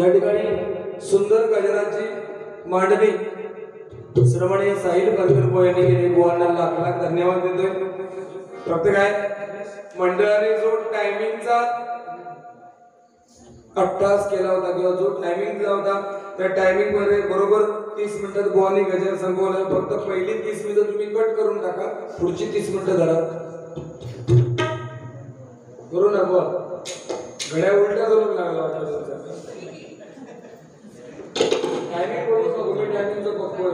या ठिकाणी सुंदर गजराची मांडणी श्रवणीय साहिल करकर यांनी केली. बुवांना लाख लाख धन्यवाद देतोय. फक्त काय मंडळाने जो टायमिंगचा अट्टास केला होता किंवा जो टायमिंग दिला होता त्या टायमिंग मध्ये बरोबर 30 मिनिटात बुवांनी गजर संपवला. फक्त पहिली 30 मिनिटं तुम्ही कट करून टाका, पुढची 30 मिनिटं धरा. करू ना बुवा, घड्या उलट्या करून लागला वाटतं. टायमिंग करू नको, मी टायमिंगचा बघतोय.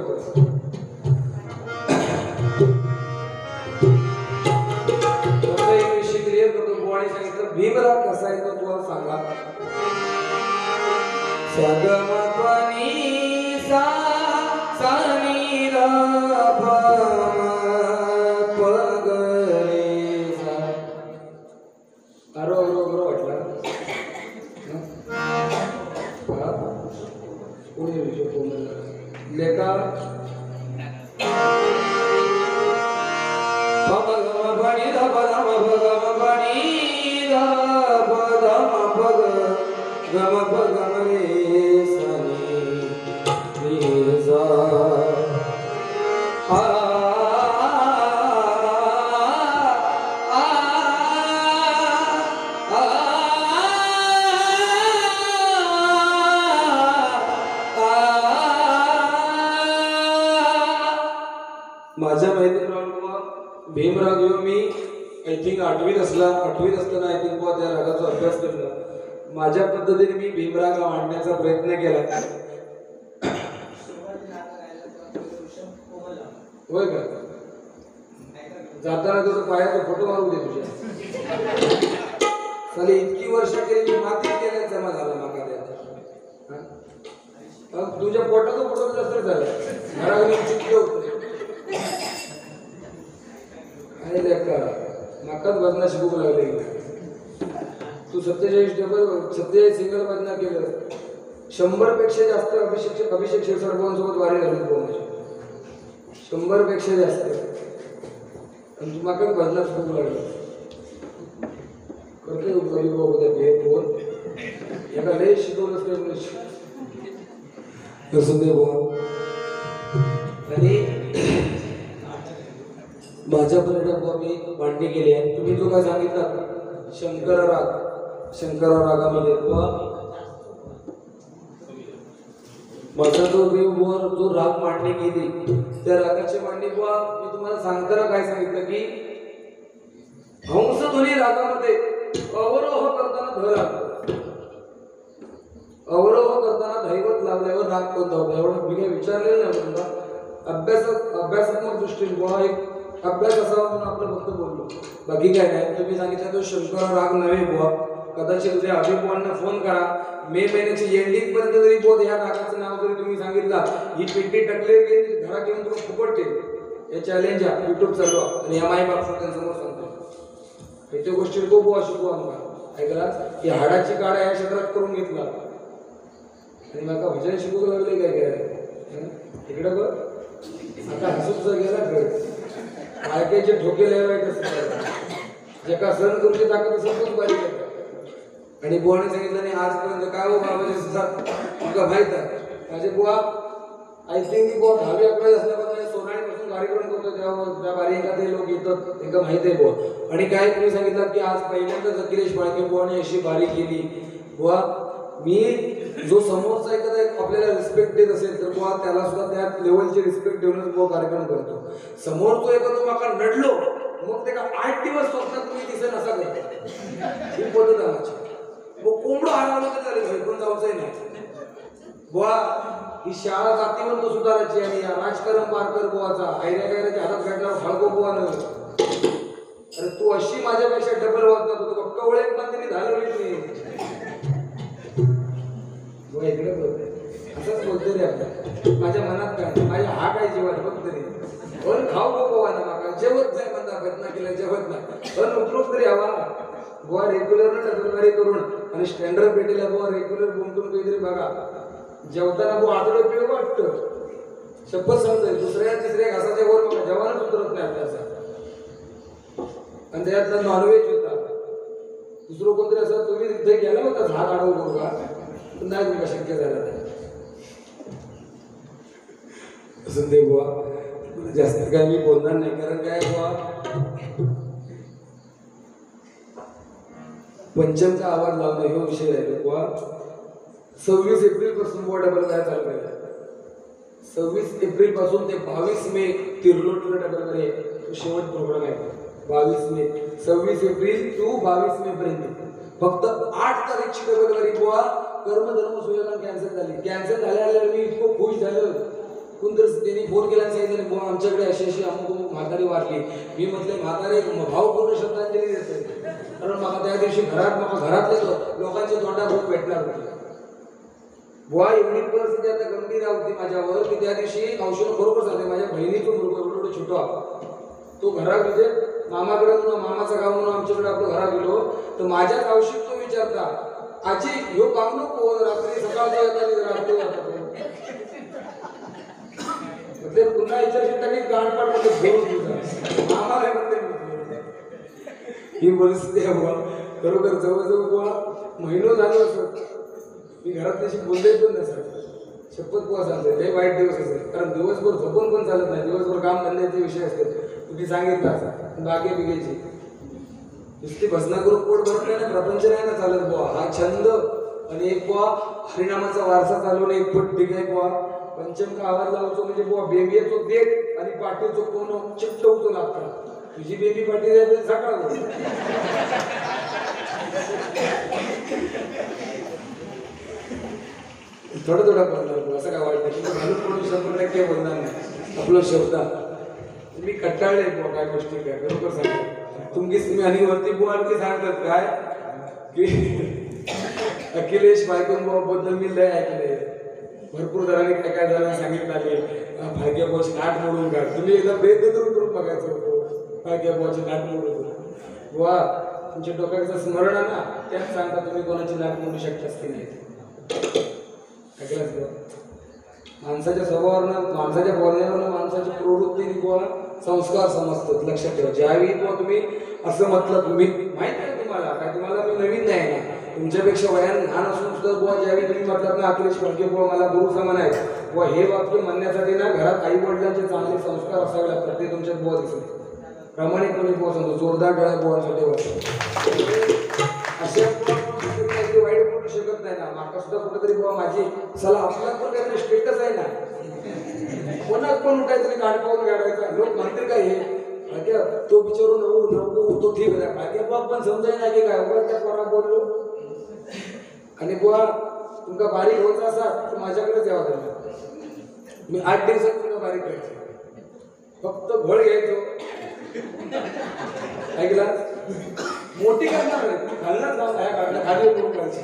क्लिअर करतो. बुवाने सांगितलं भीमराग कसा आहे तो तुला सांगा. सगम पनी सा सानी रा पा प ग रे सा. अरो अरो अरो वाटला कोणी विषय कोणला लेका गम गम रे सनी रे सा. माझ्या माहितीप्रमाणे भीमराग येऊन मी आय थिंक 8वीत असताना आय थिंक त्या रागाचा अभ्यास केला. माझ्या पद्धतीने मी भीमराग मांडण्याचा प्रयत्न केला. होय का? जाताना तुझं पायाचा फोटो मारू दे तुझ्या. साली इतकी वर्ष केली माती केल्या जमा झाला मागा त्याचा. तुझ्या पोटाचा फोटो नसर झाला घराघरी चुकलं होतं. आणि लेका नाकात भजना शिकू लागले. तू 47 सिंगल भजना केलं. 100 पेक्षा जास्त अभिषेक शिरसाटसोबत वारी झाली बोलायची. 100 पेक्षा जास्त. आणि तू नाकात भजना शिकू लागला. करते कधी बघू हे फोन एका लय शिकवलंच नाही बोल. आणि माझ्यापर्यंत मी मांडणी केली आहे. तुम्ही जो काय सांगितला शंकरा रागामध्ये माझा जो राग मांडणी केली त्या रागाची मांडणी मी तुम्हाला सांगताना काय सांगितलं की हंसध्वनी रागामध्ये अवरोह करताना ध लागतो. अवरोह करताना दैवत लावल्यावर राग कोणता होता एवढं मी काही विचारलेलं नाही. तुम्हाला अभ्यासात्मक दृष्टीने बुवा एक अभ्यास असावा म्हणून आपलं फक्त बोललो, बाकी काय नाही. तुम्ही सांगितलं तो शंकर राग नव्हे बुवा. कदाचित उद्या अभिपुवांना फोन करा. मे महिन्याची एंडिंग पर्यंत जरी बोध ह्या रागाचं नाव जरी तुम्ही सांगितलं ही पेटी टकले घरा घेऊन तुम्ही फुकट ठेव. हे चॅलेंज आहे. युट्यूब चालवा आणि या माई बाप त्यांच्यासमोर सांगतो याच्या गोष्टी खूप बुवा शिकू आम्हाला. ऐकला की हाडाची काढा या क्षेत्रात करून घेतला आणि मग भजन शिकू लागले काय काय इकडं बघ. आता हसूच गेला घर ऐकायचे ठोके जे का सहन करूची ताकद असेल खूप बारीक आहे. आणि बुवाने सांगितलं नाही आजपर्यंत काय हो बाबाजी तुला माहित आहे माझे बुवा आय थिंक बुवा 10-11 असल्यापासून सोनाळीपासून कार्यक्रम करतो त्या बारीका ते लोक येतात एका माहिती आहे बुवा. आणि काय तुम्ही सांगितलं की आज पहिल्यांदाच अखिलेश बाळके बुवाने अशी बारी केली. बुवा मी जो समोरचा एखादा आपल्याला रिस्पेक्ट देत असेल तर बुवा त्याला सुद्धा त्या लेवलची रिस्पेक्ट देऊनच बुवा कार्यक्रम करतो. समोर तो एखादा माका नडलो मग ते का 8 दिवस स्वप्नात तुम्ही दिसेल असा करतो ही पद्धत आमची. मग कोंबडं हरवलं तर झालं भेटून जाऊचंही नाही बुवा. ही शाळा जातीवंत सुधारायची आणि राजकारण पारकर बुवाचा आयऱ्या गायऱ्याच्या हातात भेटल्यावर फाळको बुवा नव्हे. अरे तू अशी माझ्यापेक्षा डबल वागतात होतो कवळे मंदिरी घालवली तुम्ही इकडे बोलते असंच बोलतो रे आपल्या माझ्या मनात काय माझ्या हा काय जेवण बघ तरी पण खाऊ नको ना माका जेवत नाही म्हणता घटना केल्या जेवत नाही पण उपरोक्त तरी हवा बुवा रेग्युलर न डबलवारी करून आणि स्टँडर्ड पेटीला बुवा रेग्युलर गुंतून काहीतरी बघा. जेवताना बुवा आदळ पिळ वाटतं शपथ समजाय दुसऱ्या तिसऱ्या घासाच्या वर बघा जेवणच उतरत नाही आपल्याचा. आणि त्यातला नॉनव्हेज होता दुसरं कोणतरी असं तुम्ही तिथे गेला होता झाड आडवू बघा पण नाही तुमका शक्य झालं नाही. असं ते बुवा जास्त काय मी बोलणार नाही, कारण काय बुवा पंचमचा आवाज लावणं हे विषय राहिलो बुवा. 26 एप्रिल पासून बुवा डबल काय चालू आहे. 26 एप्रिल पासून ते 22 मे तिरलोटला डबल करे शेवट प्रोग्राम आहे. 22 मे 26 एप्रिल टू 22 मे पर्यंत फक्त 8 तारीखची डबल करी बुवा. कर्मधर्म सुयोगान कॅन्सल झाली. कॅन्सल झाल्यावर मी इतकं खुश झालो. कोणतरी त्यांनी फोन केला सांगितलं बुवा आमच्याकडे अशी अशी अमुक म्हातारी वारली. मी म्हटले म्हातारी भावपूर्ण श्रद्धांजली देते, कारण मला त्या दिवशी घरातले लोकांचे तोंडा खूप भेटणार होते बुवा. एवढी परिस्थिती आता गंभीर होती माझ्यावर की त्या दिवशी औषध बरोबर झाले. माझ्या बहिणीचं मुलगा एवढं छोटा तो घरात म्हणजे मामाकडे म्हणून मामाचं गाव म्हणून आमच्याकडे आपलं घरात गेलो तर माझ्याच औषध तो विचारता आजी ह्यो पाहुणं कोण रात्री सकाळचा येतात रात्री म्हणजे पुन्हा इतर गाठ पाडमध्ये घेऊन मामा काय म्हणते ही परिस्थिती आहे बुवा. खरोखर जवळजवळ बुवा महिनो झालो असं मी घरात त्याशी बोलले पण नसत. शपथ बुवा सांगते लय वाईट दिवस असेल, कारण दिवसभर झोपून पण चालत नाही. दिवसभर काम धंद्याचे विषय असतात. तुम्ही सांगितलं असं बागे बिगेची नुसती भजना करून पोट भरत नाही ना, प्रपंच नाही ना चालत बुवा. हा छंद आणि एक बुवा हरिनामाचा वारसा चालवणे एक पट ठीक आहे बुवा. पंचमचा आवाज लावतो म्हणजे बुवा बेबीचो देत आणि पाठीचो कोण चिकटवतो लागतात. तुझी बेबी पाठी जायचं सकाळ थोडं बोलणार असं काय वाटतं घालून पडून 100% बोलणार नाही. आपलं शब्द मी कट्टाळले बुवा काय गोष्टी काय बरोबर सांगतो. तुम्ही आणि वरती बुवा आणखी सांगतात काय की अखिलेश बायकोंबद्दल मी लय ऐकले. भरपूर जणांनी काय काय जणांनी सांगितलं भाग्य बुवाची नाट मोडून काढ. तुम्ही एकदा प्रयत्न करून बघायचं होतो भाग्य बुवाची नाट मोडून बुवा. तुमच्या डोक्याचं स्मरण आहे ना त्यात सांगता तुम्ही कोणाची नाट मोडू शकताच की नाही. माणसाच्या स्वभावावरनं माणसाच्या बोलण्यावरनं माणसाची प्रवृत्ती बुवा संस्कार समजतात. लक्षात ठेवा. ज्यावेळी बुवा तुम्ही असं म्हटलं तुम्ही माहित आहे तुम्हाला काय तुम्हाला मी नवीन नाही ना तुमच्यापेक्षा वयाने लहान असून सुद्धा बुवा ज्यावेळी तुम्ही म्हटलात ना अखिलेश फडके बुवा मला गुरु समान आहेत बुवा हे वाक्य म्हणण्यासाठी ना घरात आई वडिलांचे चांगले संस्कार असावे लागतात. ते तुमच्यात बुवा दिसले प्रामाणिकपणे बुवा सांगतो. जोरदार गळ्या बुवांसाठी अशा काहीतरी वाईट बोलू शकत नाही ना. माका सुद्धा कुठेतरी बुवा माझी चला आपला पण काहीतरी स्टेटस आहे ना. कोणाच पण काहीतरी काढ पाहून काढायचा. लोक म्हणतील काय हे तो विचारून नको तो ठीक आहे भाग्य बुवा पण समजाय ना की काय त्या पोरा बोललो आणि बुवा तुमका बारीक व्हायचा असा तर माझ्याकडेच यावं लागलं. मी 8 दिवसात तुला बारीक करायचं. फक्त घोळ घ्यायचो ऐकला मोठी करणार नाही तुम्ही घालणार जाऊन काढलं खाली करून काढायचे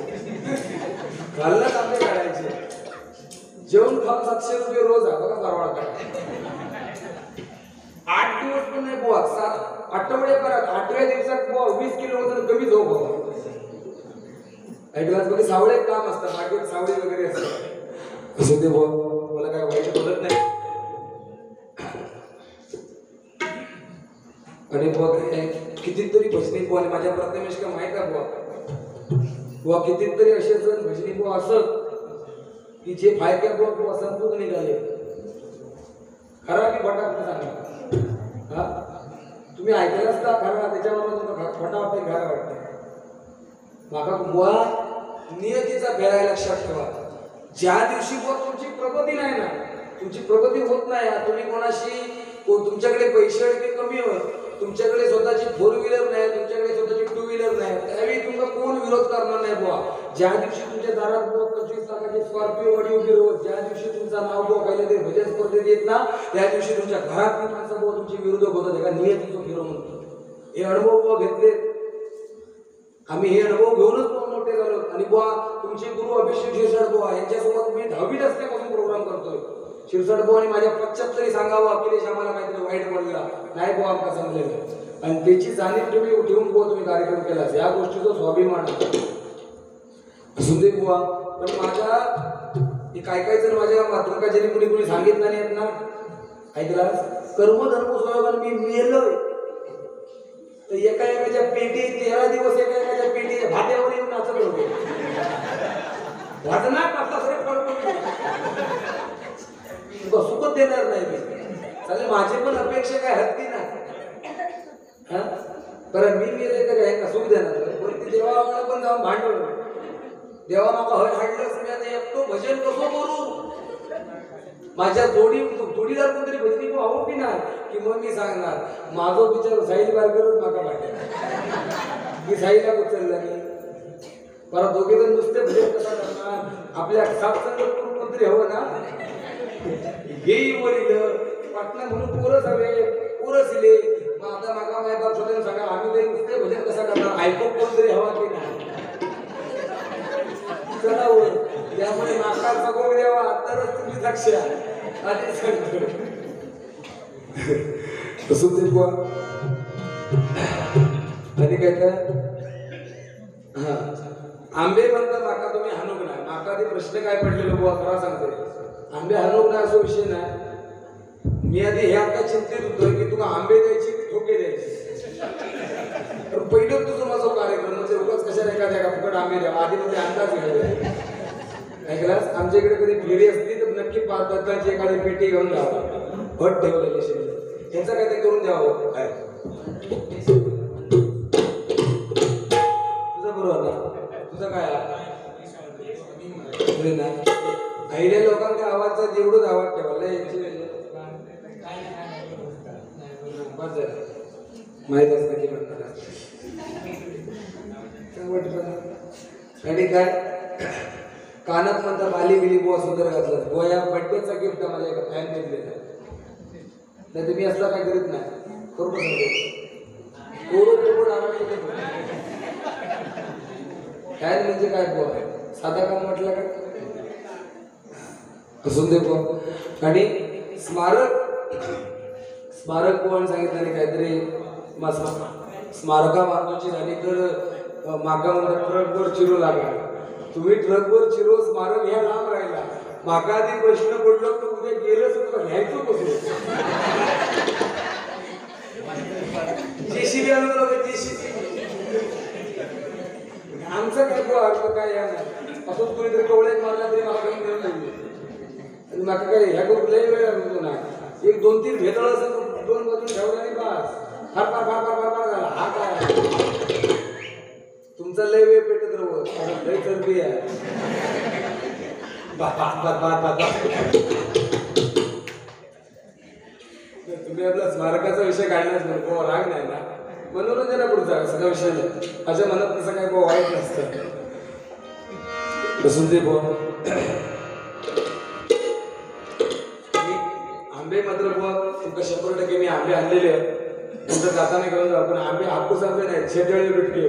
घालणार आपले काढायचे. जेवण खाऊन 700 रुपये रोज आहे बघा परवाड काय 8 दिवस पण नाही बुवा 7 आठवडे परत 8व्या दिवसात बुवा 20 किलो वजन कमी झोप बुवा. ऐकलाच बघा सावळे काम असतं बागेत सावळे वगैरे असतात असं ते बुवा. मला काय वाईट बोलत नाही. आणि बुवा कितीतरी भजनी बुवा माझ्या प्रथमेश का माहित आहे बुवा कितीतरी असे जण भजनी बुवा असत की जे फायद्या बुवा संपूर्ण निघाले. खरा की फटा सांगा हा तुम्ही ऐकलाच का खरा त्याच्यावर तुमचा फटा वाटते घरा वाटते. माका बुवा नियतीचा फेरायला लक्षात ठेवा. ज्या दिवशी बुवा तुमची प्रगती नाही ना तुमची प्रगती होत नाही तुम्ही कोणाशी तुमच्याकडे पैसे कमी होत तुमच्याकडे स्वतःची 4 व्हीलर नाही तुमच्याकडे स्वतःची 2 व्हीलर नाही त्यावेळी तुमचा कोण विरोध करणार नाही बुवा. ज्या दिवशी तुमच्या दारात बुवा 25 लाखाची स्कॉर्पिओ गाडी उभी राहत ज्या दिवशी तुमचं नाव बुवा पहिल्या ते भजन स्पर्धेत येत ना त्या दिवशी तुमच्या घरात माणसं बुवा तुमची विरोध होतात. का नियतीचं फिरो म्हणतो. हे अनुभव बुवा घेतले आम्ही. हे अनुभव घेऊनच बुवा मोठे झालो. आणि बुवा तुमचे गुरु अभिषेक शिरसाट बुवा यांच्यासोबत मी 10वीत असल्यापासून प्रोग्राम करतोय. शिरसाट बुवा आणि माझ्या 75 सांगावं अखिलेश आम्हाला काहीतरी वाईट बोलला नाही बुवा आमका समजलेलं आणि त्याची जाणीव तुम्ही ठेवून बुवा तुम्ही कार्यक्रम केला. या गोष्टीचा स्वाभिमान असू दे बुवा. पण माझ्या काय जण माझ्या मातृकाजनी कुणी सांगितलं नाही आहेत ना ऐकला कर्मधर्म स्वयं मी मेलोय तर एकाच्या पेटी 13 दिवस एकाच्या पेटी भात्यावर येऊन नाचत होते. वाजणार असला तरी फरक सुखच देणार नाही मी. चालेल, माझी पण अपेक्षा काय हत्ती नाही. हा बरं, मी मेले तर काय का सुख देणार पण ती देवाला पण जाऊन भांडवल देवा माका हय हाडलं सगळ्यांना एकटो भजन कसं करू. माझ्या जोडीदार कोणतरी भजनी आवड की नाही की मग मी सांगणार माझो विचार साईल बारकरच माका वाटत की साईला उचलला की परत दोघे जण नुसते भजन कसा करणार. आपल्या सातसंग करून कोणतरी हवं ना. घेई वरील पाटणा म्हणून पोरस हवे पोरस इले. मग आता मागा माय बाप स्वतः सांगा आम्ही काही नुसते भजन कसा करणार. ऐकू कोणतरी हवा की नाही. चला वर त्यामुळे नाकार सगोग द्यावा तरच तुम्ही लक्ष आधी सांगतो. तसंच ते बुवा आणि काय तर हा आंबे म्हणतात माका तुम्ही हाणूक नाही. माका ते प्रश्न काय पडलेलो बुवा खरा सांगते. आंबे हाणूक नाही असो विषय नाही. मी आधी हे आता चिंतित होतो की तुला आंबे द्यायचे की ठोके द्यायचे. पण पहिलं तुझं माझा कार्यक्रम म्हणजे उगाच कशाला एखाद्या फुकट आंबे द्यावा आधी म्हणजे अंदाज घ्यायला ऐकलास. आमच्या इकडे कधी फेरी असली तर नक्की 5-10ची एखादी पेटी घेऊन जावं भट ठेवलेली शिल्लक ह्याचं काय ते करून द्यावं. काय तुझं बरोबर ना तुझं काय आयडिया लोकांच्या आवाजचा जेवढंच आवाज ठेवायला माहित असतं की म्हणतात आणि काय कानात म्हणता बाली बिली बुवा सुंदर घातलं बुवा या बड्डेचा गिफ्ट मला एका फॅन घेतलेला. नाही तर मी असला काय करीत नाही. बरोबर फॅन म्हणजे काय बुवा साधा काम म्हटलं का असून दे बुवा. आणि स्मारक बुवाने सांगितलं काहीतरी स्मारका बांधूची झाली तर माका मला ट्रकवर चिरू लागला. तुम्ही ट्रकवर चिरो स्मारक ह्या लांब राहिला. माका आधी प्रश्न पडलो तर उद्या गेलं सुद्धा घ्यायचो कसं. जेसीबी आणलं का जेसीबी आमचं काय बुवा अर्थ काय या नाही. असंच कोणीतरी कवळ्यात मारला तरी मला काही मिळून नाही. माका काय ह्या खूप लय वेळ म्हणतो ना. 1-2-3 भेदळ असं 2 बाजून ठेवला आणि बस फार फार फार फार फार झाला. हा काय तुमचा लय वेळ पेटत राहू लय चरबी आहे. तुम्ही आपला स्मारकाचा विषय काढलाच नको राग नाही ना. मनोरंजना पुढचा सगळा विषय नाही. माझ्या मनात तसं काय बुवा वाईट नसतं. बसून दे बुवा. आंबे मात्र बुवा तुमका 100% मी आंबे आणलेले तुमचं जाताना घेऊन जाऊ. पण आंबे हापूस आंबे नाही शेतळी भेटली.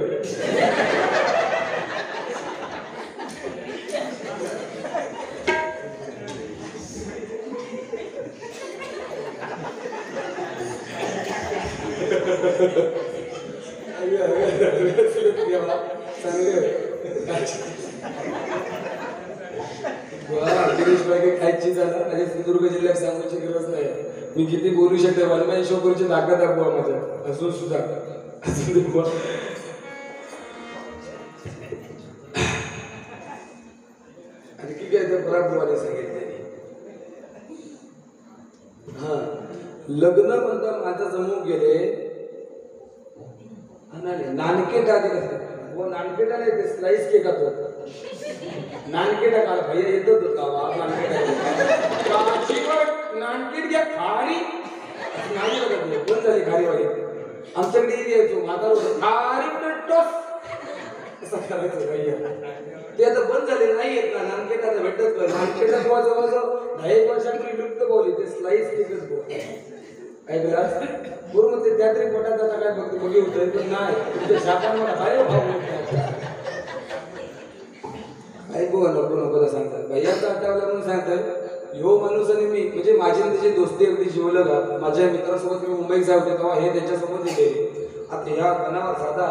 खायची झालं माझ्या सिंधुदुर्ग जिल्ह्यात सांगण्याची गरज नाही. मी किती बोलू शकते वालमाई शोकरची ताकद आहे बुवा माझ्या असून सुद्धा. आणि किती आहे बुवाने सांगितले हा लग्न म्हणता माझं जमून गेले नानकेटा वो नानकेटा नाही ते स्लाइस केक होतं. नानकेटा काल भैया येतच होता नानकेट घ्या खारी नाही बंद झाली खारीवाडी. आमच्याकडे यायचो म्हातारा खारी असं करायचं भैया. ते आता बंद झाले नाही येत ना. नानकेट आता भेटत नानकेटा जवळजवळ 10 वर्षांपूर्वी लुप्त बोलली ते स्लाइस केकच बोल ऐकला बरोबर. ते त्या तरी पोटात जाता काय बघतो बघी होतं पण नाही तुमच्या शापांना काय भाव ऐकू नको नको सांगतात भैयाचा आठवला म्हणून सांगतात. ह्यो माणूस आणि मी म्हणजे माझी त्याची दोस्ती अगदी जीवलं का. माझ्या मित्रासोबत मी मुंबईत जाऊ होते तेव्हा हे त्यांच्यासोबत येते. आता ह्या गणावर साधा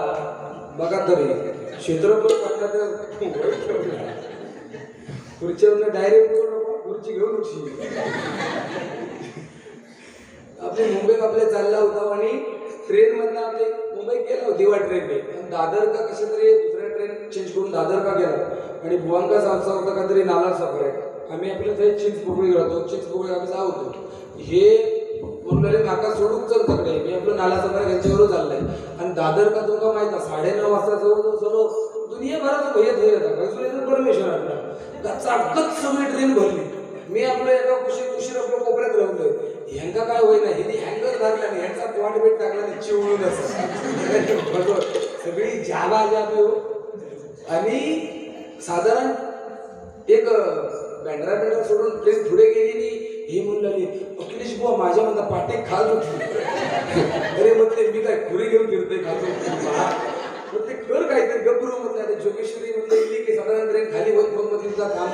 बघा तरी क्षेत्रफळ पाहिलं तर खुर्चीवर डायरेक्ट खुर्ची घेऊन उठशी. आपले मुंबईत आपले चालला होता आणि ट्रेन मधनं आपले मुंबईत गेला होती वा ट्रेनने. दादर का कशा तरी दुसऱ्या ट्रेन चेंज करून दादर का गेला आणि बुवांका जावचा होता काहीतरी नाला सफर आहे. आम्ही आपल्या थंय चिंच पोकळी घालतो, चिंच पोकळी आम्ही जावतो. हे म्हणून नाका सोडून चल तकडे मी आपलं नाला सफर यांच्यावर चाललंय. आणि दादर का तुमका माहित आहे 9:30 वाजता जवळ चलो दुनियाभरात भैया थंय येतात काही परमेश्वर आपला चाकत सगळी ट्रेन भरली. मी आपलं एका उशीर आपलं कोपऱ्यात राहतोय. ह्यांका काय होईना हे हँगर लागला नाही ह्यांचा पॉट बेट टाकला नाही चिवळून असं सगळी जाबा जाबी हो. आणि साधारण एक बँड्रा सोडून ट्रेन पुढे गेली नाही. हे म्हणलं अखिलेश बुवा माझ्या म्हणता पाटे खाल उठली. अरे म्हणते मी काय खुरी घेऊन फिरतोय खाल ते कर काहीतरी गप्रू म्हटलं जोगेश्वरी म्हटलं की साधारण ट्रेन खाली होत मग तुझा काम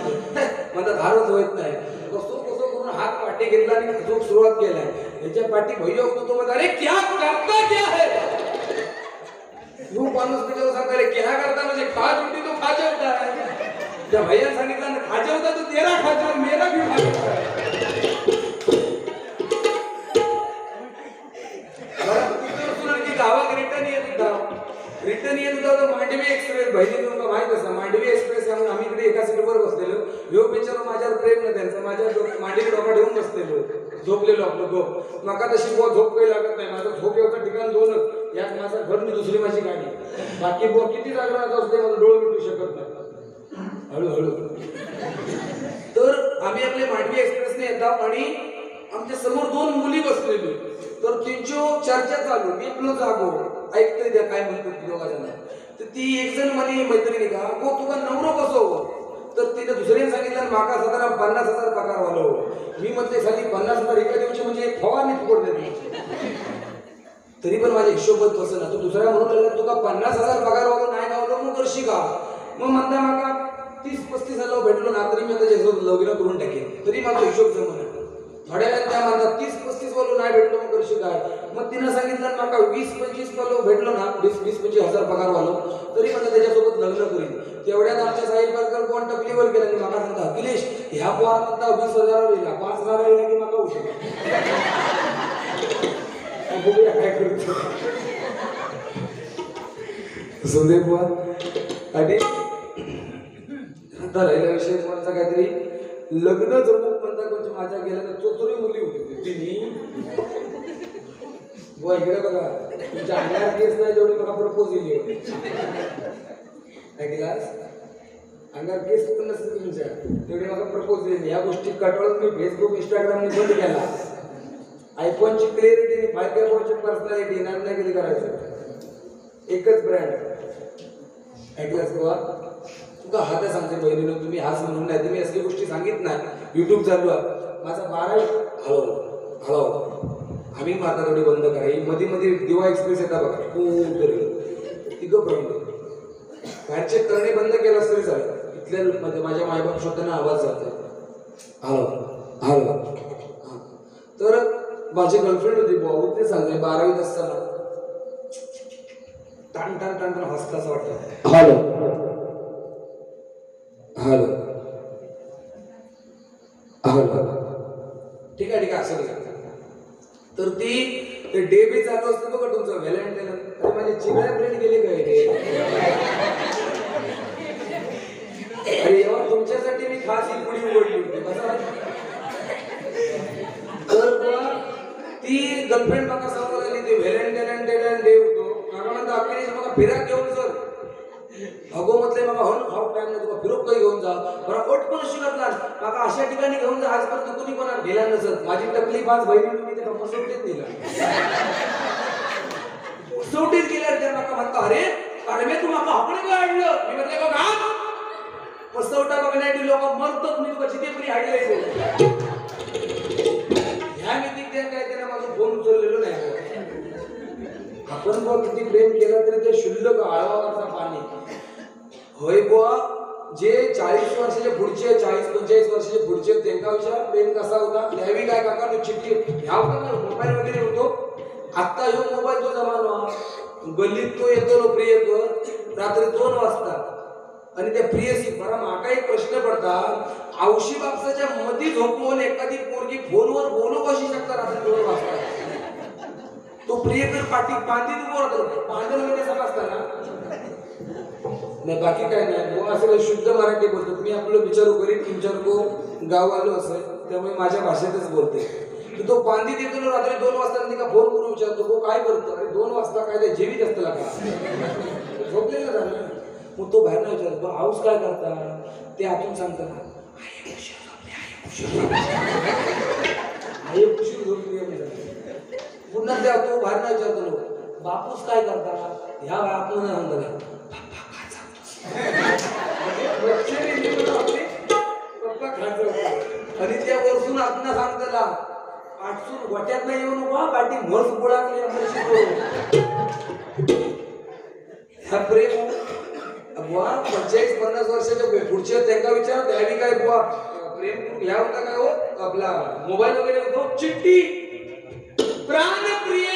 मला धारच होत नाही. कसो कसो करून हात पाठी घेतला आणि झोप सुरुवात केलाय. याच्या पाठी भैया होतो तो म्हणता अरे क्या करता क्या है वो माणूस त्याच्यावर सांगता अरे क्या करता म्हणजे खा जुटी तो खा जेवता है. त्या भैया सांगितलं ना खा जेवता तो तेरा खा जेव मेरा भी खा गावात रिटर्न येत होता तर मांडवी एक्सप्रेस बहिणी तुमका माहित असं मांडवी एक्सप्रेस म्हणून आम्ही इकडे एका सीटवर बसलेलो. ह्यो बिचारा माझ्यावर प्रेम नाही त्यांचं माझ्या मांडवी डोका ठेवून बसलेलो झोपलेलो आपलं झोप. नका तशी बुवा झोप काही लागत नाही. माझं झोप येऊचं ठिकाण दोनच यात माझं घर मी दुसरी माझी गाडी. बाकी बुवा किती जागा असते मला डोळे मिटू शकत नाही हळूहळू. तर आम्ही आपले मांडवी एक्सप्रेसने येतात आणि आमच्या समोर 2 मुली बसलेली. तर त्यांची चर्चा चालू मी आपलं जागो ऐकतोय त्या काय म्हणतात दोघा जण. तर ती एक जण म्हणे मैत्रिणी का गो तुका नवरो कसो तर तिने दुसऱ्याने सांगितलं माका साधारण 50,000 पगार वालो. मी म्हटले साली 50,000 एका दिवशी म्हणजे एक फवारणी फुकट. तरी पण माझ्या हिशोबात कसं ना तू दुसऱ्या म्हणून लागला तुका 50,000 पगार वालो नाही गावलो मग करशी का. मग म्हणता माका 30-35 भेटलो ना तरी मी आता त्याच्यासोबत लग्न करून टाकेन. तरी माझा हिशोब जमून थोड्या वेळात त्या म्हणतात 30-35 वालो नाही भेटलो मग करशी काय. मग तिनं सांगितलं माका 20-25 वालो भेटलो ना 20-25 हजार पगार वालो तरी पण त्याच्यासोबत लग्न करीन. तेवढ्यात आमच्या साहेब पारकर कोण टपलीवर गेला आणि माका सांगता अखिलेश ह्या पोहार म्हणता 20,000 येईल 5,000 येईल की माका होऊ बघूया काय करतो सुंदे पोहा. आणि आता राहिला विषय कोणाचा काहीतरी लग्न जमूक म्हणता कोणच्या माझ्या गेल्या तर चोचोरी मुली होती तिने बुवा इकडे बघा तुमच्या अंगार केस नाही जेवढी बघा प्रपोज दिली ऐकलास अंगार केस पण नसते तुमच्या तेवढी मला प्रपोज दिली. या गोष्टी कटवळून मी फेसबुक इंस्टाग्रामने बंद केला. आयफोनची क्लिअरिटी 5G पर्सनॅलिटी नाही कधी करायचं एकच ब्रँड ऐकलास बुवा. तुका हात सांगते बहिणीनं तुम्ही हाच म्हणून नाही तुम्ही असली गोष्टी सांगित नाही. युट्यूब चालू आहे माझा 12 हळू आम्ही माता थोडी बंद करा. ही मध्ये दिवा एक्सप्रेस येतात बघा खूप तरी तिघं बंद बाहेरचे करणे बंद केला तरी चालेल. इथल्या म्हणजे माझ्या मायबाप स्वतःना आवाज जातो हळू. तर माझी गर्लफ्रेंड होती भाऊ ते सांगते 12वीत असताना टाण टाण टाण हसता असं वाटतं हॅलो ठीक आहे असं तर ती ते डे बी चालू असतं बघा तुमचं व्हॅलेंटाईन. अरे माझे चिगळ्या फ्रेंड गेले काय अरे एव्हा तुमच्यासाठी मी खास ही पुढी उघडली होती. तर ती गर्लफ्रेंड मला सांगू लागली ते व्हॅलेंटाईन डे होतो मला म्हणता अखेरीस मला फिराक घेऊन सर अगो म्हटले मला हाऊट टाइम नाही तुला फिरोक काही घेऊन जा मला ओट पण शिकत नाही मला अशा ठिकाणी घेऊन जा आजपर्यंत कुणी कोणा गेला नसत. माझी टकली 5 बहिणी मी त्याला मसोटीत दिला मसोटीत गेल्यावर त्या मला म्हणता अरे अरे तू मला आपण काय आणलं. मी म्हटले बघा मसवटा बघण्यासाठी लोक मरतात मी तुला जिथे पण हाडले ह्या मी काय त्याला माझं फोन उचललेलो नाही. आपण बघ किती प्रेम केलं तरी ते शुल्लक आळवावरचा पाणी होय बुवा. जे 40 वर्षाचे पुढचे 40-45 वर्षाचे पुढचे त्यांचा विचार प्रेम कसा होता त्यावेळी काय काका चिठ्ठी ह्या होता मोबाईल वगैरे होतो. आत्ता ह्यो मोबाईल तो जमाना गल्लीत तो येतो प्रियकर रात्री 2 वाजता आणि त्या प्रियसी बरा माका एक प्रश्न पडता औशी बापसाच्या मधी झोपवून एखादी पोरगी फोनवर बोलू कशी शकता रात्री 2 वाजता. तो प्रियकर पाठी बांधीत उभं राहतो बांधून म्हणजे समजता ना नाही बाकी काय नाही. असं काही शुद्ध मराठी बोलतो. मी आपलं विचारू करीत तुमच्यानको गाव आलो असं, त्यामुळे माझ्या भाषेतच बोलते. तो पांदी देतो रात्री 2 वाजता का फोन करून विचारतो हो काय करतो. अरे 2 वाजता काय ते जेवीत असतं का झोपलेलं झालं. मग तो बाहेर विचारतो हाऊस काय करता. ते आतून सांगतात आई उशीर झोपली. पुन्हा त्या तो बाहेर विचारतो बापूस काय करता. ह्या आपण सांगतात पप्पा खायचं. आणि त्या वरसून आपण सांगताला आठसून वाट्यात नाही येऊन बा पाठी म्हस गोळाकली ह्या प्रेम बुवा 45-50 वर्षाच्या पुढच्या त्यांना विचार द्यावी काय बुवा प्रेम ह्या होता काय हो आपला मोबाईल वगैरे होतो. चिठ्ठी प्राणप्रिय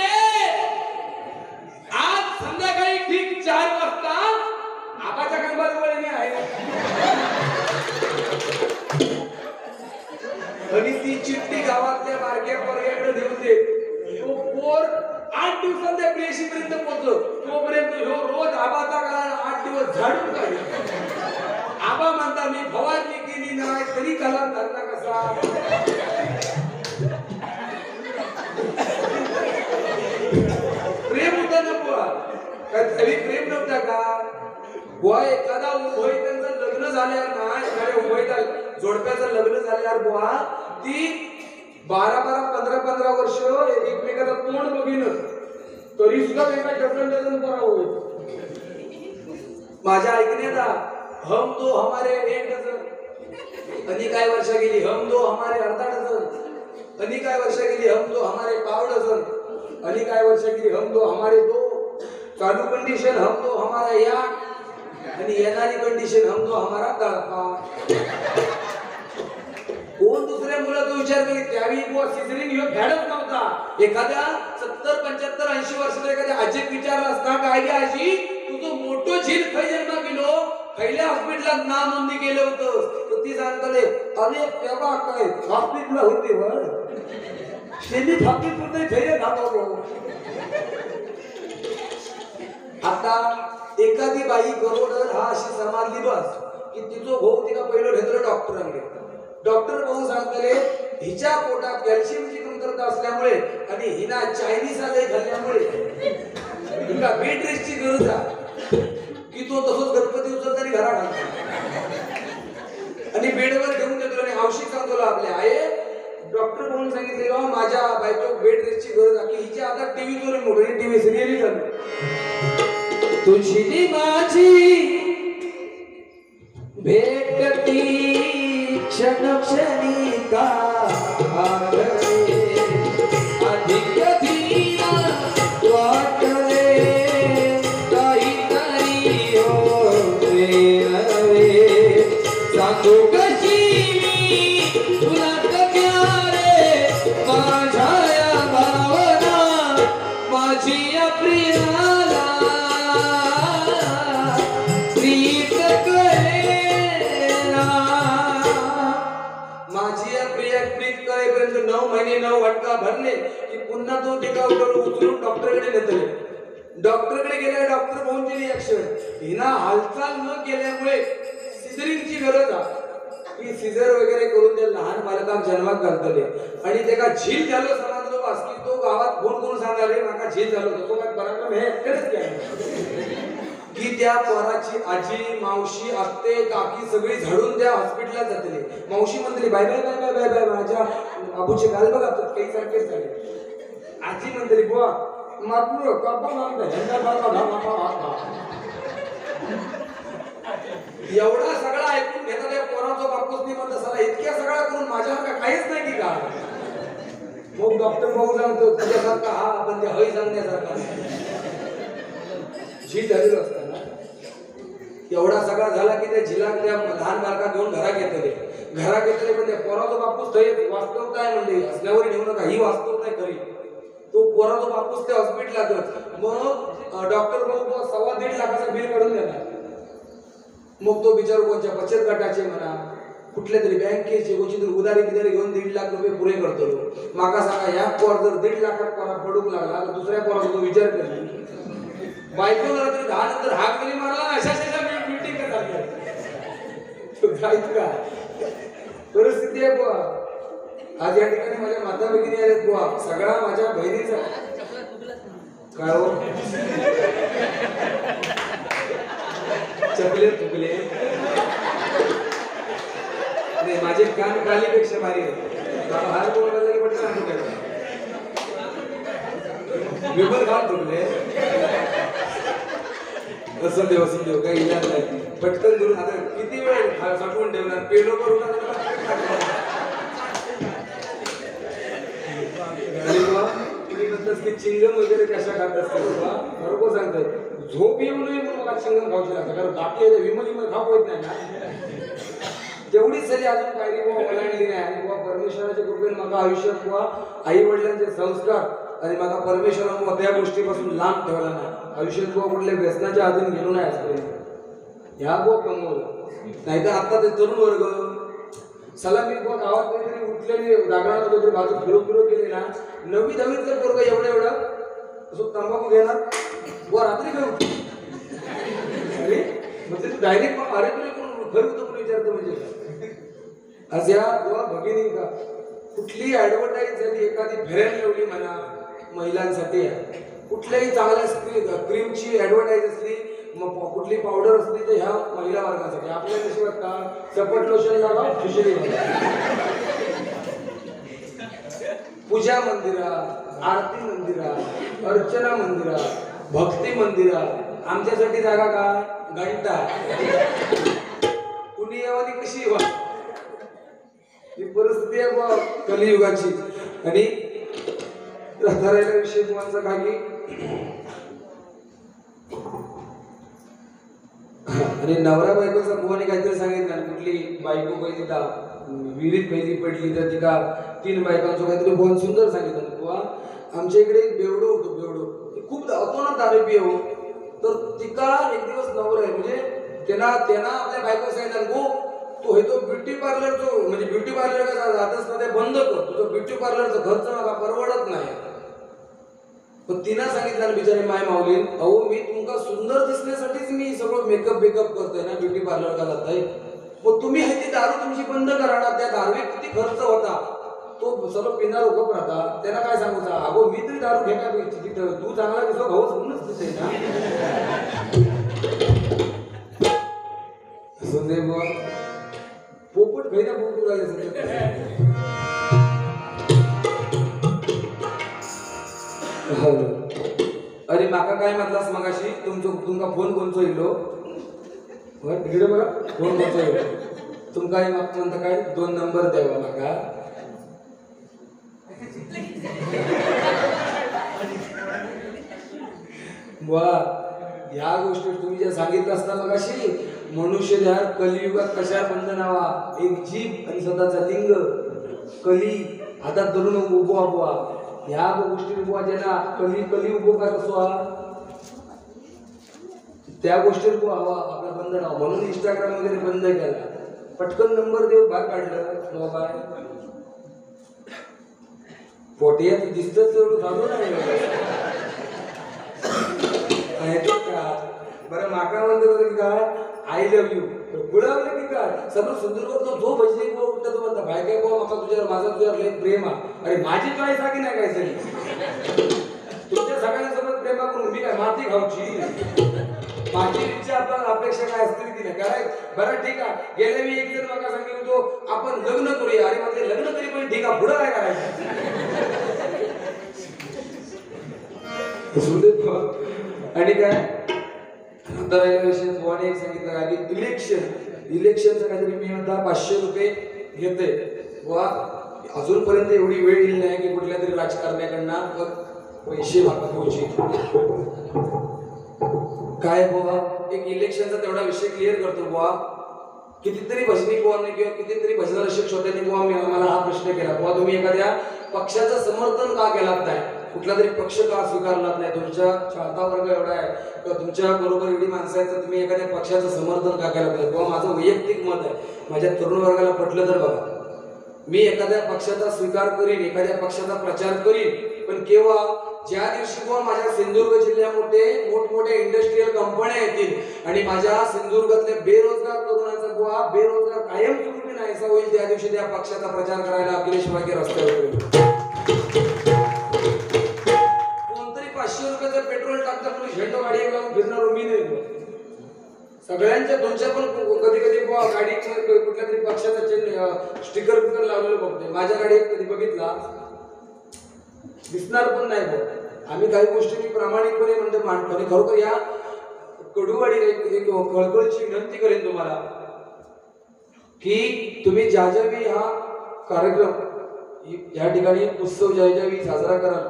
आज संध्याकाळी ठीक 4 वाजता आबाच्या कंबाजवळ आहे. आणि ती चिठ्ठी गावातल्या बारक्या पर्यटन देऊन दे. तो पोर 8 दिवसांत त्या प्रेयशीपर्यंत पोहोचलो. तोपर्यंत ह्यो रोज आबाचा काळा 8 दिवस झाडून काढले. आबा म्हणता मी फवारणी केली नाही तरी कलाम धरला कसा. प्रेम होता ना बुवा काय तरी प्रेम नव्हता का बुवा. एखादा उभय त्यांचं लग्न झाल्यावर ना एखाद्या उभयता जोडप्याचं लग्न झाल्यावर बुवा ती 12-12, 15-15 वर्ष एकमेकाचं तोंड बघीन तरी सुद्धा एका डझन परा होईल. माझ्या ऐकण्यात हम दो हमारे 1 डझन. आणि काय वर्ष गेली हम दो हमारे अर्धा डझन. आणि काय वर्ष गेली हम दो हमारे पाव डझन. आणि काय वर्ष गेली हम दो हमारे 2. चालू कंडिशन हम दो हमारा 1. आणि येणारी कंडिशन हम दो हमारा तळपा. कोण दुसऱ्या मुलाचा विचार करीत. त्यावेळी बुवा सिझरिंग ह्यो फॅडच नव्हता. एखाद्या 70, 75, 80 वर्षाचा एखाद्या आजीत विचारला असता काय गे आजी तुझं मोठं झील खै जन्मा गेलो खैल्या हॉस्पिटलात नाव नोंदणी केलं होतं. तर ती सांगताले अरे तेव्हा काय हॉस्पिटल होते वर त्यांनी थापीत होते खैले थांबवलो. आता एखादी बाई गरोदर हा अशी समाजली बस की तिचं भाऊ तिला पहिलं घेतलं डॉक्टरांकडे. डॉक्टर भाऊ सांगतले हिच्या पोटात कॅल्शियमची कमतरता असल्यामुळे आणि हिना चायनीज आले खाल्ल्यामुळे हिला बेड रेस्टची गरज आहे की तो तसंच गणपती उचलत आणि घरा घालतो आणि बेडवर घेऊन देतो. आणि औषध सांगतो आपल्या आहे डॉक्टर म्हणून सांगितलेलं माझ्या बायको बेड रेस्टची गरज आहे की हिच्या आता टीव्हीवर मोठी टीव्ही सिरियली चालू. तुझी माझी भेटती क्षण क्षणिका आगळे अधिक धीर वाटले काहीतरी होते नवे. सांगू कशी मी तुला प्यारे माझ्या या भावना माझी या प्रियाला प्रीत करेना. माझी या प्रिया प्रीत करेपर्यंत 9 महिने 9 वटका भरले की पुन्हा तो टिका उचलून डॉक्टरकडे नेतले. डॉक्टरकडे गेल्या डॉक्टर भाऊंची रिॲक्शन हिना हालचाल न केल्यामुळे सिझरिंगची गरज आहे की सिझर वगैरे करून त्या लहान बालकांना जन्मात घालतले. आणि त्याला झील झालं समजलो वास की तो गावात फोन करून सांगाले माका झील झालो तो काय पराक्रम हे एकटेच केला की त्या पोराची आजी मावशी आत्ते काकी सगळी झाडून त्या हॉस्पिटलला जातले. मावशी म्हणतली bye bye bye bye bye bye माझ्या बाबूचे गाल बघा काही सारखेच झाले. आजी म्हणतली बुवा मातू कापा मारता एवढा सगळा ऐकून घेता त्या पोराचा बापूसनी म्हणत असाला इतक्या सगळा करून माझ्यासारखा काहीच नाही की का. मग डॉक्टर भाऊ सांगतो तुझ्यासारखा हा आपण त्या हई सांगण्यासारखा झील झालेलं असताना एवढा सगळा झाला की त्या झिलाक त्या लहान बालका घेऊन घरात घेतले. घरात घेतले पण त्या पोराचा बापूस ते वास्तवता आहे म्हणजे असल्यावर घेऊ नका ही वास्तवता आहे खरी. तो पोराचा बापूस त्या हॉस्पिटलातच. मग डॉक्टर भाऊ 1.25 लाखाचं बिल काढून देणार. मग तो बिचारू कोणत्या बचत गटाचे म्हणा कुठल्या तरी बँकेचे कोणची उधारी बिधारी घेऊन 1.5 लाख रुपये पुरे करतो. माका सांगा या पोर जर 1.5 लाखात पोरा पडूक लागला तर दुसऱ्या पोराचा तो विचार करेल. बायको रात्री 10 नंतर हाक जरी मारला अशा मीटिंग काहीच काय परिस्थिती आहे बुवा. आज या ठिकाणी माझ्या माता भगिनी आहेत बुवा, सगळा माझ्या बहिणीचा काय हो चपले तुकले नाही, माझे कान कालीपेक्षा भारी आहे. हार बोलायला पटकन आणून काय विमल खान तुकले असं देव काही इलाज नाही. पटकन दुरून आता किती वेळ साठवून ठेवणार पेलो करून चिंगम वगैरे कशा खात असते बरोबर सांगताय. झोप येऊ नये म्हणून मला चिंगम खाऊची लागतं, कारण बाकी विमल खाऊ होत नाही ना. तेवढीच सरी अजून काही बुवा ओलांडली नाही. आणि बुवा परमेश्वराच्या कृपेने मला आयुष्यात बुवा आई वडिलांचे संस्कार आणि मला परमेश्वरामुळे त्या गोष्टीपासून लांब ठेवला नाही. आयुष्यात बुवा कुठल्या व्यसनाच्या अधीन गेलो नाही आजपर्यंत. ह्या बुवा कमवलं. नाहीतर आता ते तरुण वर्ग सलामी बुवा गावात काहीतरी उठलेली जागरणात काहीतरी बाजू फिरो गेले ना, 9वी 10वीचं पोरग एवढं असं तंबाखू घेणार बुवा रात्री काय उठतो म्हणजे तू डायरेक्ट अरे तुला कोण घर होतं पण विचारतो म्हणजे आज या बुवा भगिनी का कुठली ऍडव्हर्टाईज झाली, एखादी फेऱ्यान लावली म्हणा महिलांसाठी, कुठल्याही चांगल्या क्रीमची ऍडव्हर्टाईज असली, मग कुठली पावडर असली तर ह्या महिला वर्गासाठी. आपल्या नशिबात का चपट लोशन लावा खिचडी पूजा मंदिरात, आरती मंदिरात, अर्चना मंदिरात, भक्ती मंदिरात, आमच्यासाठी जागा काय घंटा कुणी यावानी कशी ही परिस्थिती आहे बा कलियुगाची. आणि राहिला विषय तुम्हाला काही आणि नवरा बायकोचा कोणी काहीतरी सांगितलं आणि कुठली बायको पाहिजे का विहिरीत पाहिजे पडली तर ती का 3 बायकांचं काहीतरी बोल सुंदर सांगितलं. किंवा आमच्या इकडे एक बेवडं होतं, बेवडं खूप धावतो ना दारू पिऊ, तर तिका एक दिवस नवरा आहे म्हणजे त्यांना आपल्या बायको सांगितलं गो तो हे तो ब्युटी पार्लरचं म्हणजे ब्युटी पार्लर का जातच ना ते बंद कर, तुझं ब्युटी पार्लरचा खर्च मला परवडत नाही. पण तिनं सांगितलं बिचारी माय माऊली, अहो मी तुमका सुंदर दिसण्यासाठीच मी सगळं मेकअप करतोय ना, ब्युटी पार्लर का जाताय, मग तुम्ही हे ती दारू तुमची बंद करा ना, त्या दारूवर किती खर्च होता तो सगळं पिणार उभं राहता. त्यांना काय सांगू अगो मी तरी दारू फेका तू चांगला दिसतो भाऊच म्हणूनच दिसे ना पोपट खैना पोपट राहिले. अरे माका काय म्हटलास मगाशी तुमका फोन कोणचो येलो इकडे बघा फोन कोणचो येलो तुमका म्हणता काय 2 नंबर द्यावा माका. वा ह्या गोष्टी तुम्ही ज्या सांगितलं असता मगाशी मनुष्य ह्या कलियुगात कशा बंधनावा, एक जीभ आणि स्वतःचा लिंग कली हातात धरून उभो आबवा ह्या गोष्टी उभा ज्यांना कली उभो का कसो त्या गोष्टी हवा आपला बंद राहा म्हणून इंस्टाग्राम वगैरे बंद केला. पटकन नंबर देऊ बाहेर काढलं मोबाईल पोटिया दिसतच एवढं झालो नाही का बरं माका म्हणतो काय आय लव्ह यू गुळावलं की काय सगळं सुंदर करतो जो भजने कुठं तो म्हणता बाय काय बाबा माका तुझ्यावर माझा तुझ्यावर लय प्रेम आहे. अरे माझी चॉईस आहे की नाही काय तरी तुमच्या सगळ्यांसोबत प्रेमा करून मी काय माती खाऊची माझी इच्छा आपल्याला अपेक्षा काय असतील की नाही काय. बरं ठीक आहे गेल्या मी एक जण माका सांगितलं आपण लग्न करूया. अरे म्हणजे लग्न तरी पण ठीक आहे पुढं काय करायचं आणि काय आता विषय भवानी एक सांगितलं का की इलेक्शनचं काहीतरी मी म्हणता 500 रुपये घेते वा अजूनपर्यंत एवढी वेळ येईल नाही की कुठल्या तरी राजकारण्याकडनं पैसे मागवायचे काय बुवा. एक इलेक्शनचा तेवढा विषय क्लिअर करतो बुवा. कितीतरी भजनी बुवांनी किंवा कितीतरी भजन रसिक छोट्यांनी बुवा मला हा प्रश्न केला बुवा तुम्ही एखाद्या पक्षाचं समर्थन का केलात नाही, कुठला तरी पक्ष का स्वीकारलात नाही, तुमच्या चाहता वर्ग एवढा आहे किंवा तुमच्या बरोबर एवढी माणसं आहेत तर तुम्ही एखाद्या पक्षाचं समर्थन का केलं पाहिजे. बुवा माझं वैयक्तिक मत आहे, माझ्या तरुण वर्गाला पटलं तर बघा मी एखाद्या पक्षाचा स्वीकार करीन, एखाद्या पक्षाचा प्रचार करीन, पण केव्हा ज्या दिवशी बुवा माझ्या सिंधुदुर्ग जिल्ह्यामध्ये मोठमोठ्या इंडस्ट्रीयल कंपन्या येतील आणि माझ्या सिंधुदुर्गातल्या बेरोजगार तरुणांचा बुवा बेरोजगार कायमस्वरूपी नाहीसा होईल, त्या दिवशी त्या पक्षाचा प्रचार करायला अखिलेश वाघे रस्त्यावर येईल. कोणतरी 500 रुपयाचं पेट्रोल टाकतं पण झेंडो गाडी लावून फिरणार मी नाही. सगळ्यांच्या तुमच्या पण कधी कधी बुवा गाडी कुठल्या तरी पक्षाचा स्टिकर बिकर लावलेलं बघतोय. माझ्या गाडीत कधी बघितला दिसणार पण नाही बुवा. आम्ही काही गोष्टी मी प्रामाणिकपणे मांडतो आणि खरोखर या कडूवाडीला एक कळकळीची विनंती करेन तुम्हाला की तुम्ही ज्यावेळी हा कार्यक्रम या ठिकाणी उत्सव ज्यावेळी साजरा कराल,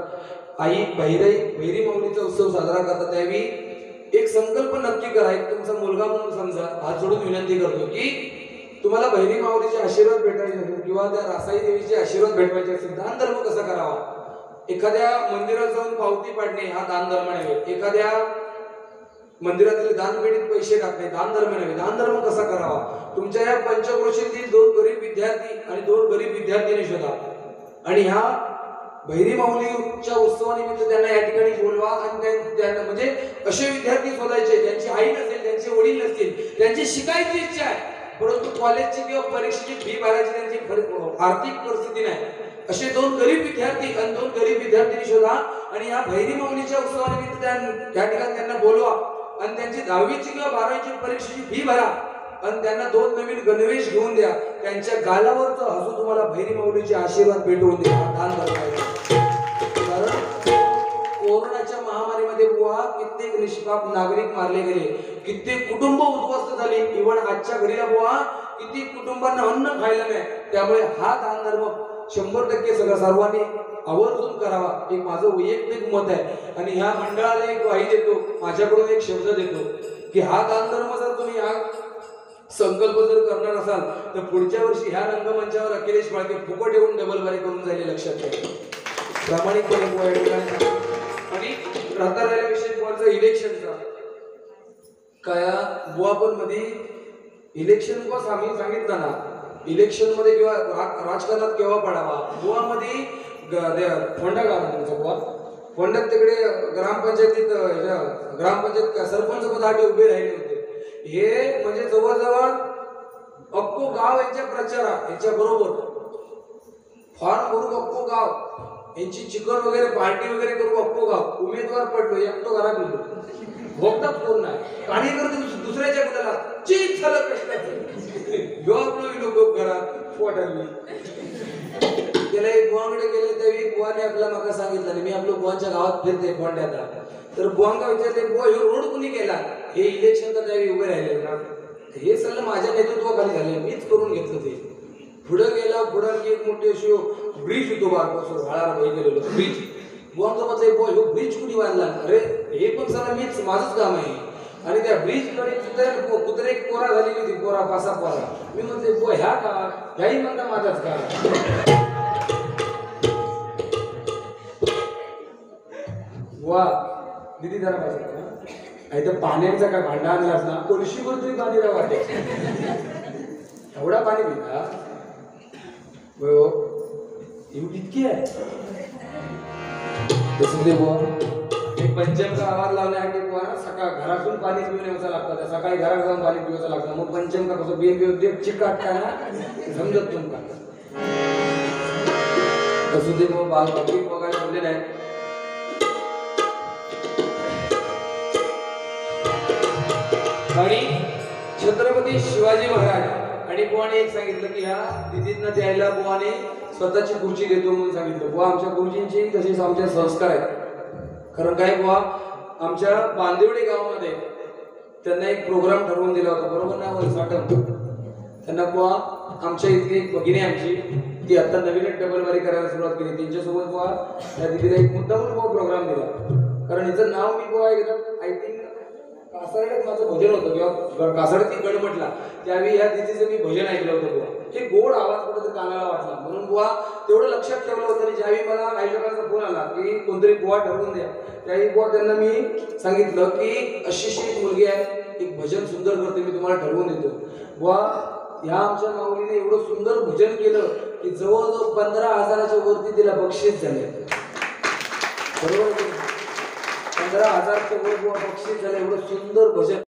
आई बहिरी माऊलीचा उत्सव साजरा करता त्यावेळी एक संकल्प नक्की करा. एक तुमचा मुलगा म्हणून समजा हात जोडून विनंती करतो की तुम्हाला बहिरी माऊलीचे आशीर्वाद भेटायचे असेल किंवा त्या रासाई देवीचे आशीर्वाद भेटवायचे असेल, दान धर्म कसा करावा. एखाद्या मंदिरात जाऊन पावती पाडणे हा दान धर्म नव्हे. एखाद्या मंदिरातील दानपेढीत पैसे टाकणे दान धर्म नव्हे. दान धर्म कसा करावा. तुमच्या या पंचक्रोशीतील 2 गरीब विद्यार्थी आणि 2 गरीब विद्यार्थिनी शोधा आणि ह्या बहिरी माऊलीच्या उत्सवानिमित्त त्यांना या ठिकाणी बोलवा आणि त्यांना म्हणजे असे विद्यार्थी शोधायचे ज्यांची आई नसेल, त्यांचे वडील नसतील, त्यांची शिकायची इच्छा आहे परंतु कॉलेजची किंवा परीक्षेची फी भरायची त्यांची आर्थिक परिस्थिती नाही. असे 2 गरीब विद्यार्थी आणि 2 गरीब विद्यार्थिनी शोधा आणि या बहिरी माऊलीच्या उत्सवानिमित्त त्या ठिकाणी त्यांना बोलवा आणि त्यांची 10वीची किंवा 12वीची परीक्षेची फी भरा आणि त्यांना 2 नवीन गणवेश घेऊन द्या. त्यांच्या गालावरचं हसू तुम्हाला बहिरी माऊलीचे आशीर्वाद भेटवून द्या. दान धर्म. कारण कोरोनाच्या महामारीमध्ये बुवा कित्येक निष्पाप नागरिक मारले गेले, कित्येक कुटुंब उद्ध्वस्त झाली. इव्हन आजच्या घडीला बुवा कित्येक कुटुंबांना अन्न खायला नाही. त्यामुळे हा दान धर्म 100% सर्वांनी आवर्जून करावा. एक माझं वैयक्तिक मत आहे आणि ह्या मंडळाला एक ग्वाही देतो, माझ्याकडून एक शब्द देतो की हा दान धर्म जर तुम्ही हा संकल्प जर करणार असाल तर पुढच्या वर्षी ह्या रंगमंचावर अखिलेश वाळके फुकट येऊन डबल बारी करून जाईल. लक्षात घ्या प्रामाणिकपणे. आणि राहता राहिला विषय बुवाचा इलेक्शनचा काय बुवा पण मध्ये इलेक्शन बस आम्ही सांगितलं ना, इलेक्शन मध्ये किंवा राजकारणात केव्हा पडावा. बुवामध्ये फोंडा गाव तुमचा बुवा फोंड्यात तिकडे ग्रामपंचायतीत ग्रामपंचायत सरपंच पदासाठी उभे राहिले होते. हे म्हणजे जवळजवळ अक्को गाव यांच्या प्रचारात यांच्या बरोबर फॉर्म भरू अक्को गाव यांची चिकन वगैरे पार्टी वगैरे करू अक्को गाव उमेदवार पडलो एकटो घरात गेलो भोगतात कोण नाही कार्यकर्ते दुसऱ्याच्या मुलाला चीज झालं कष्टाचं लोक घरात पोटाली त्याला एक बुवाकडे गेले त्यावेळी बुवाने आपला मागा सांगितलं मी आपलं बुवांच्या गावात फिरते फोंड्याला तर बुवांगा विचारले बुवा हे रोड कुणी केला हे इलेक्शन तर त्यावेळी उभे राहिले ना हे सगळं माझ्या नेतृत्वाखाली झाले मीच करून घेतलं ते पुढं गेला पुढं एक मोठी अशी ब्रिज होतो बारपासून व्हाळाला बाई गेलेलो ब्रिज बुवांचा म्हटलं बुवा ह्यो ब्रिज कुणी बांधला अरे हे पण सगळं मीच माझंच काम आहे आणि त्या ब्रिज कडे कुत्रे एक पोरा झालेली होती पोरा 5-6 पोरा मी म्हणते बुवा ह्या का ह्याही म्हणता माझाच का वा दिदी जरा पाहिजे तर पाण्याचा काय भांडा आणलास ना कोळशीवर तरी पाणी वाटे एवढा पाणी पिता एवढी इतकी आहे तसं ते बुवा एक पंचमचा आवाज लावण्यासाठी बुवा सकाळ घरातून पाणी पिऊन यायचं लागतं सकाळी घरात जाऊन पाणी पिवायचं लागतं मग पंचमचा कसं बिये चिकाट काय ना समजत तुमका तसं ते मग बाकी बघायला ठेवले नाही आणि छत्रपती शिवाजी महाराज आणि बुवाने एक सांगितलं की ह्या दिदींना द्यायला बुवाने स्वतःची खुर्ची देतो म्हणून सांगितलं बुवा आमच्या गुरुजींची तसेच आमचे संस्कार आहेत कारण काय बुवा आमच्या बांदिवडे गावामध्ये त्यांना एक प्रोग्राम ठरवून दिला होता बरोबर ना वर्षाटम त्यांना बुवा आमच्या इथली एक भगिनी आमची ती आता नवीनच डबलबारी करायला सुरुवात केली त्यांच्यासोबत बुवा त्या दिदीला एक मुद्दामून बुवा प्रोग्राम दिला कारण हिचं नाव मी बुवा एकदा आय थिंक कासारड्यात माझं भजन होतं किंवा कासारडती गड म्हटला त्यावेळी ह्या दिदीचं मी भजन ऐकलं होतं बुवा हे गोड आवाज कुठं कानाला वाटला म्हणून बुवा तेवढं लक्षात ठेवलं होतं आणि ज्यावेळी मला आयोजकांचा फोन आला की कोणतरी बुवा ठरवून द्या त्यावेळी बुवा त्यांना मी सांगितलं की अशी एक मुलगी आहे एक भजन सुंदर करते मी तुम्हाला ठरवून देतो बुवा ह्या आमच्या माऊलीने एवढं सुंदर भजन केलं की जवळजवळ 15,000च्या वरती तिला बक्षीस झाले बरोबर आहे की नाही? 15,000 वर बुवा बक्षीस झालं एवढं सुंदर भजन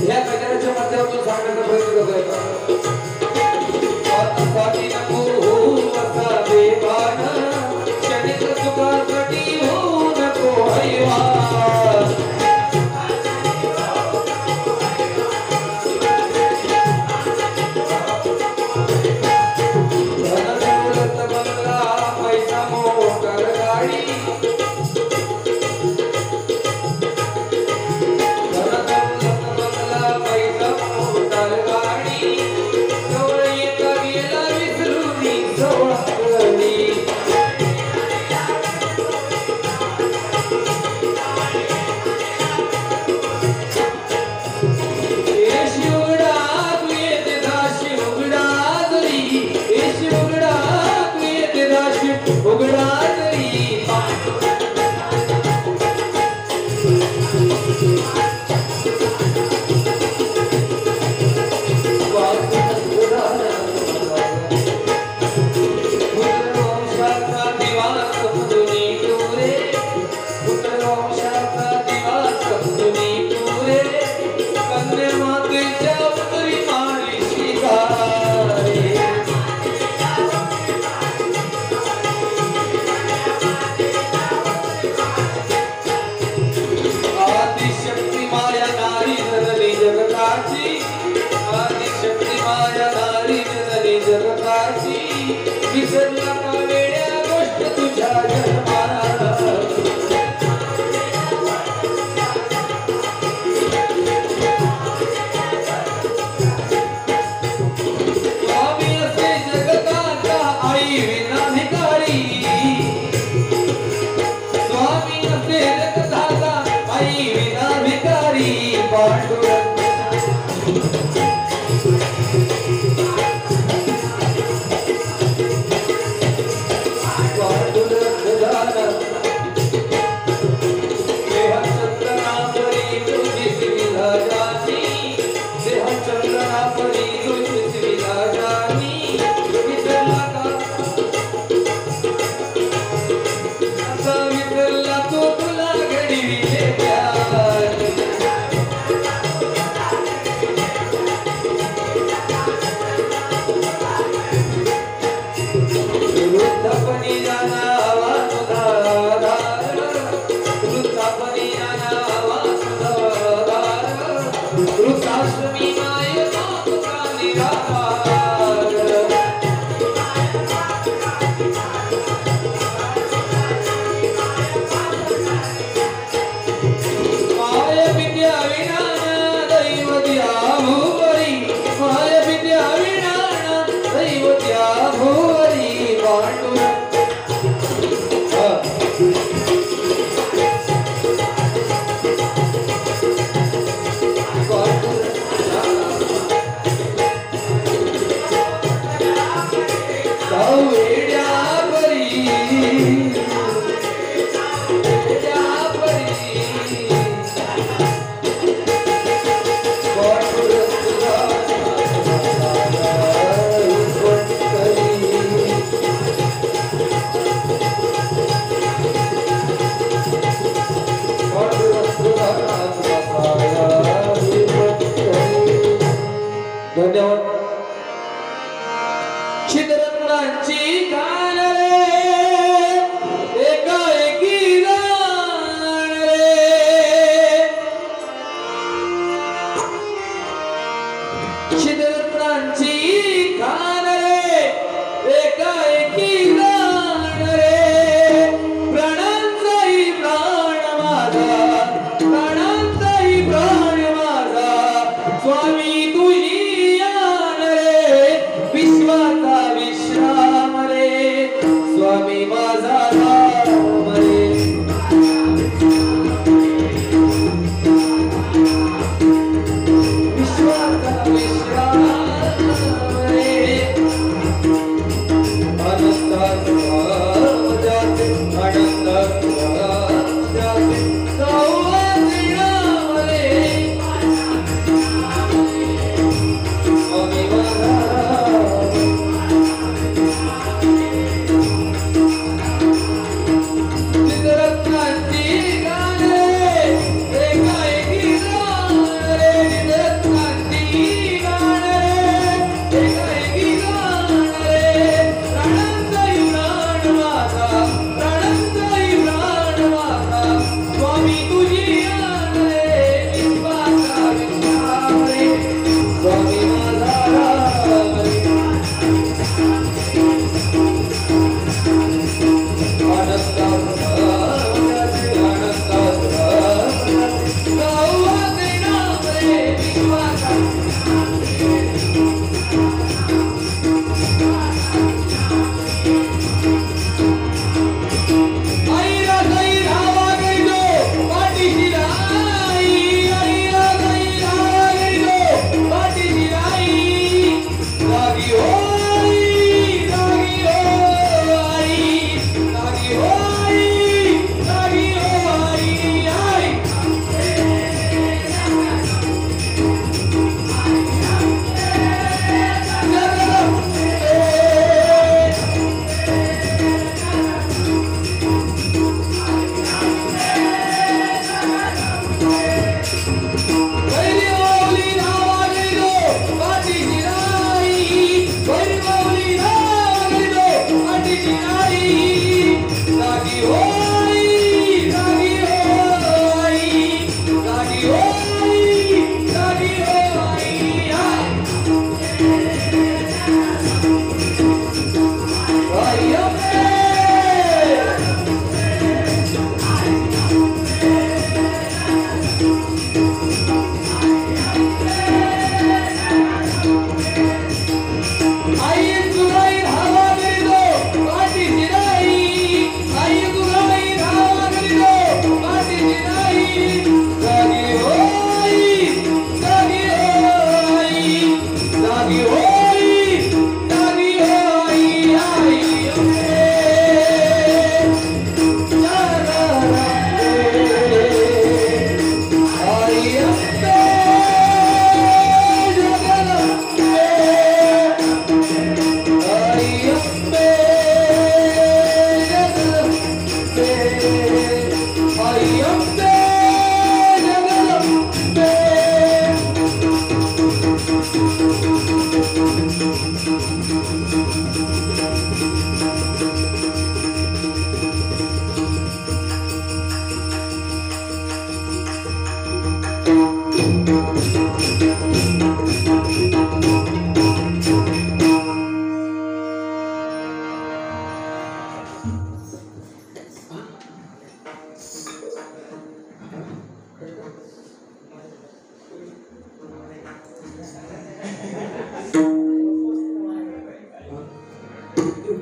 ह्या गजराच्या माध्यमातून सांगण्याचा प्रयत्न करतोय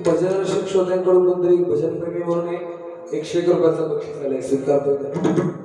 भजन रसिक श्रोत्यांकडून कोणतरी भजन प्रेमी म्हणून 101 रुपयाचं बक्षीस आलंय, स्वीकारतोय.